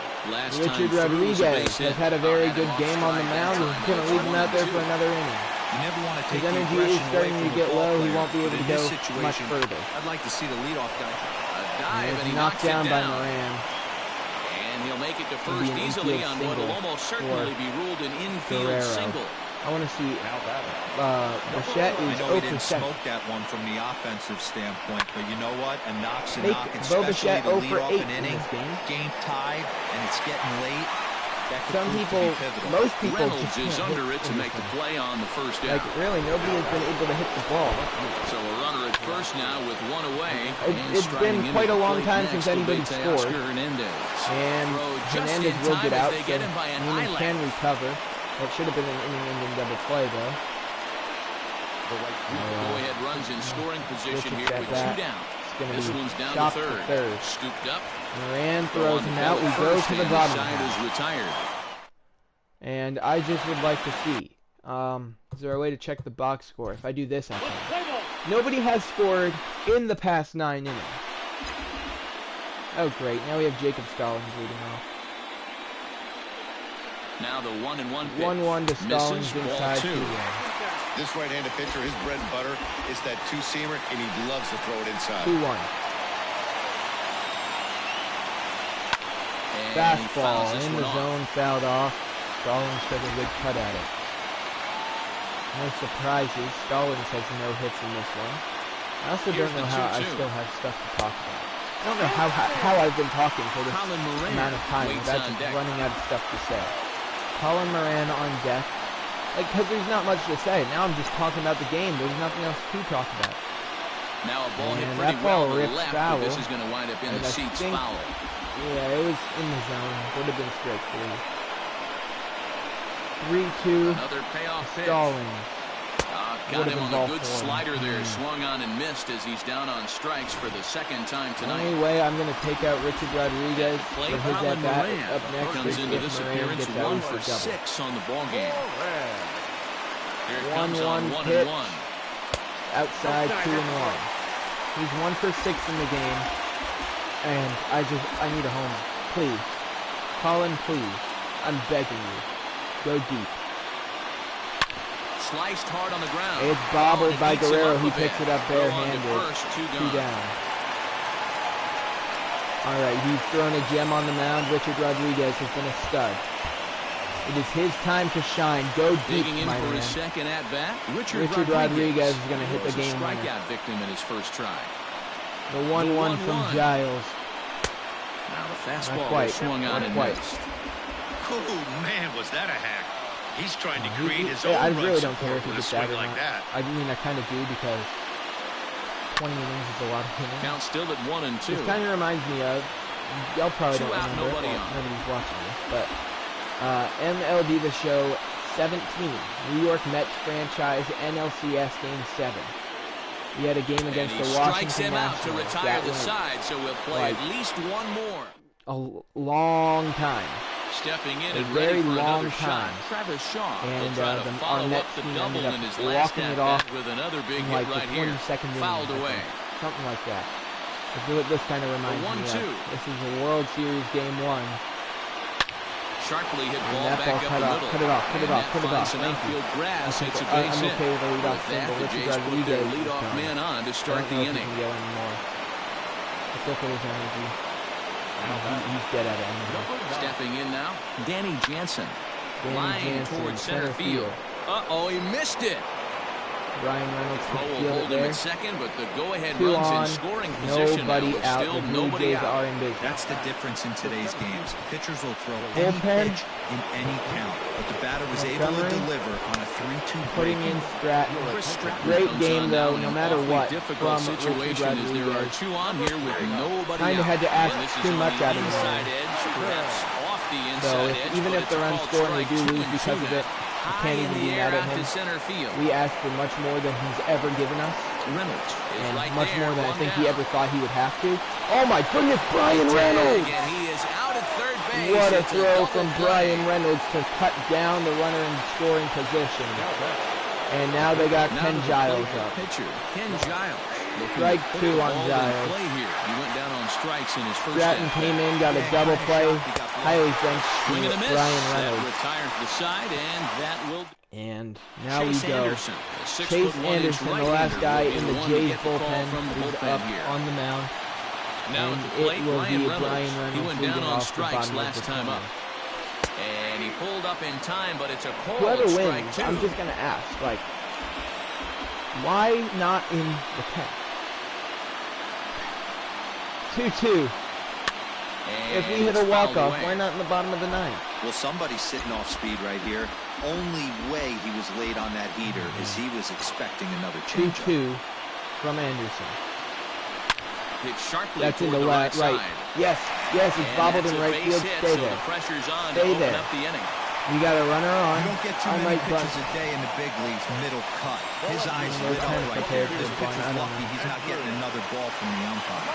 Richard Rodriguez has had a very good game on the mound. He's going to leave him out there for another inning. You never want to take his energy is starting to get low. He won't be able to go much further. I'd like to see the leadoff guy. A dive, and he knocked down by Moran. And he'll make it to first easily on what will almost certainly be ruled an infield single. I want to see Bichette is 0 for 7. Smoke that one from the offensive standpoint, but you know what? A knock's a knock, Bo especially Bichette to 0 lead for off 8 an inning. Game tied, and it's getting late. Some people, most people Reynolds is under it to make the play on the first out. Like, really, nobody has been able to hit the ball. So a runner at first now with 1 away. It's been quite a long time since anybody scored. And Hernandez will get out, so Newman can recover. That should have been an inning-ending double play, though. Go-ahead runs in scoring position here with 2 down. This one's down to third. Scooped up. Moran throws him out. We go to the bottom. Is retired. And I just would like to see, is there a way to check the box score? If I do this, I can. Nobody has scored in the past 9 innings. Oh, great. Now we have Jacob Stallings leading off. Now the 1-1 pitch. 1-1 to Stallings inside 2. This right-handed pitcher, his bread and butter is that 2-seamer, and he loves to throw it inside. 2-1. Fastball in the zone, fouled off. Stallings took a good cut at it. No surprises. Stallings has no hits in this one. I also don't know how I still have stuff to talk about. I don't know how I've been talking for this amount of time without just running out of stuff to say. Colin Moran on deck. Like, because there's not much to say. Now I'm just talking about the game. There's nothing else to talk about. Now a ball hit and pretty that ball well to rips the left, foul. This is going to wind up in the seats foul. Yeah, it was in the zone. Would have been strike 3. 3-2. Another payoff pitch. Stalling. Got him on the good slider there. Swung on and missed as he's down on strikes for the second time tonight. Anyway, I'm going to take out Richard Rodriguez for his at-bat. Up next, comes into this appearance 1 for 6 on the ball game. Here comes on 1-1. Outside 2-1. He's 1 for 6 in the game, and I need a homer. Please, Colin, please, I'm begging you, go deep. Sliced hard on the ground. It's bobbled by Guerrero, who picks it up barehanded. 2 down. All right, he's thrown a gem on the mound. Richard Rodriguez has been a stud. It is his time to shine. Go deep, Digging in my for man. his second at bat. Richard Rodriguez is going to hit the game winner. Strikeout victim in his first try. The 1-1 from Giles. Now the fastball swung on and missed. Oh man, was that a hack? He's trying to create his own I run really don't care support if he with a gets swing that or like not. that. I mean, I kind of do because 20 innings is a lot of innings. Count still at 1-2. This kind of reminds me of, y'all probably don't out, remember, nobody's watching this, but MLB The Show 17, New York Mets franchise NLCS Game 7. We had a game against the Washington Nationals. Strikes him out to retire the side, so we'll play at least one more. A long time. Stepping in A and very ready for long another time. shot. Travis Shaw And will try to follow our Mets up the team double ended in his up last walking it at off bat with another big in like hit right the here. 22nd inning. Fouled away. Something like that. This kind of reminds me of. This is a World Series Game 1. Sharply hit And ball that back ball up cut the off, middle. cut it off, cut it off, cut it off. Some outfield grass. It's a I'm base hit. okay with a leadoff With single. that, the Richard Jays put Rodriguez their is leadoff done. man on to start the I don't know if inning. he can go anymore. Let's look at his energy. He's dead at it. Stepping in now, Danny Jansen. Lying Jansen, towards center field. Uh-oh, he missed it. Ryan Reynolds can Cole field will it hold him there. at second, but the go-ahead 2 runs on, in scoring position nobody now, but out. still The Blue nobody Jays out. are in business. That's the difference in today's games. Pitchers will throw Bullpen. any pitch in any count, but the batter was able to deliver on a 3-2 Putting in Stratton. Chris Stratton Great comes game on though, now in no an matter awfully what. difficult From situation Richard as there are Rodriguez. 2 on here with nobody Kind of out. had to ask And this is too on much the out of him. inside edge, perhaps off the inside So edge, even but if the it's runs called score and we strike do 2 lose and because 2 of it, now. we High can't in even the be air mad at out him. to center field. We asked for much more than he's ever given us. Reynolds is And right much there, more than I one think down. he ever thought he would have to. Oh my goodness, Brian Reynolds! And he is out at third base. What a It's throw double from play. Brian Reynolds to cut down the runner in scoring position. And now they got Now Ken to the Giles plate, up. pitcher Ken Giles. Strike 2 on Giles. Play here. He went down on strikes in his first Stratton at-bat. came in, got a double play. Highly thanks Swing and a to miss. Brian That Reynolds. retires the side, and that will. And now Chase we go. Anderson, the 6'1" Chase Anderson, the last guy right-hander, in will the be one to Jays get the call bullpen, from the is bullpen up here. on the mound. Now And at the plate, it will Brian be Reynolds. Brian Reynolds He went down leading on off the strikes bottom of last the time corner. up. And he pulled up in time, but it's a cold Whoever strike wins, 2. I'm just going to ask, like, why not in the 10th? 2-2. If we hit a walk-off, why not in the bottom of the 9th? Well, somebody's sitting off speed right here. Only way he was late on that heater is he was expecting another changeup. 2-2 from Anderson. Hit sharply That's in toward the right right. side. Yes, it's And bobbled that's in a right base field. hit, Stay so there. the pressure's on Stay to open there. up the inning. We got a runner on. You don't get too I many might pitches bunt. a day in the big leagues, middle cut. His eyes They're lit up kind of right prepared there. for This the bunt. pitcher's I don't lucky know. he's not getting another ball from the umpire.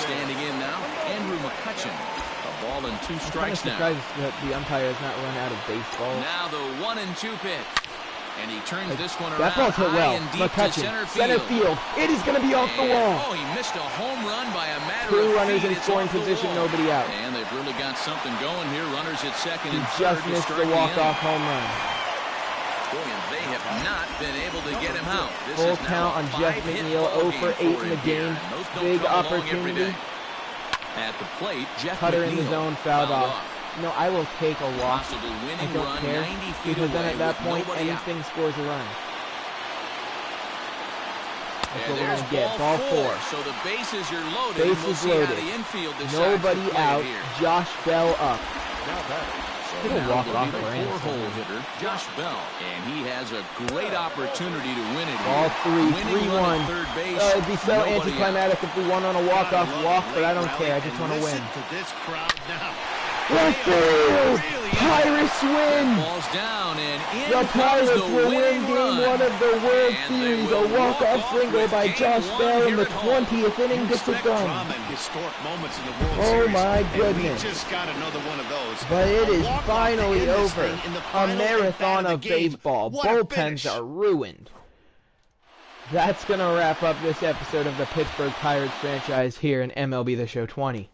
Standing in now, Andrew McCutchen. A ball and 2 I'm kind of strikes now. surprised that the umpire has not run out of baseball. Now the 1-2 pitch. And he turns this one That around ball's hit high well. and deep to McCutchen, center field. It is going to be off the And, wall. oh, he missed a home run by a matter 2 of runners feet. in It's scoring off the position, wall. nobody out. And they've really got something going here. Runners at second He and third just to missed start the walk-off home run. Boy, and they have not been able to get him out. This Full is now count a on Jeff 5-hit McNeil, ball 0 for 8 game in the him here. game. And those don't Big come along every opportunity. day. At the plate, Jeff Cutter in the McNeil zone, fouled off. No, I will take a walk. Possible I winning don't run care, 90 feet because then away at that with point, nobody out. anything scores a run. That's And what we're there's going to get. ball Ball 4. So the bases are loaded. Bases We'll see how loaded. the infield decides Nobody to play out. here. Josh Bell up. So now the four-hole hitter, Josh Bell, and he has a great opportunity to win it. Ball 3-1. It'd be so anticlimactic if we won on a walk-off walk, but I don't care. I just want to win. Left field! Pirates win! Balls down and in. The Pirates will win Game 1 of the World Series. A walk-off single by Josh Bell in the 20th inning gets it done. Oh my goodness. But it is finally over. A marathon of baseball. Bullpens are ruined. That's going to wrap up this episode of the Pittsburgh Pirates franchise here in MLB The Show 20.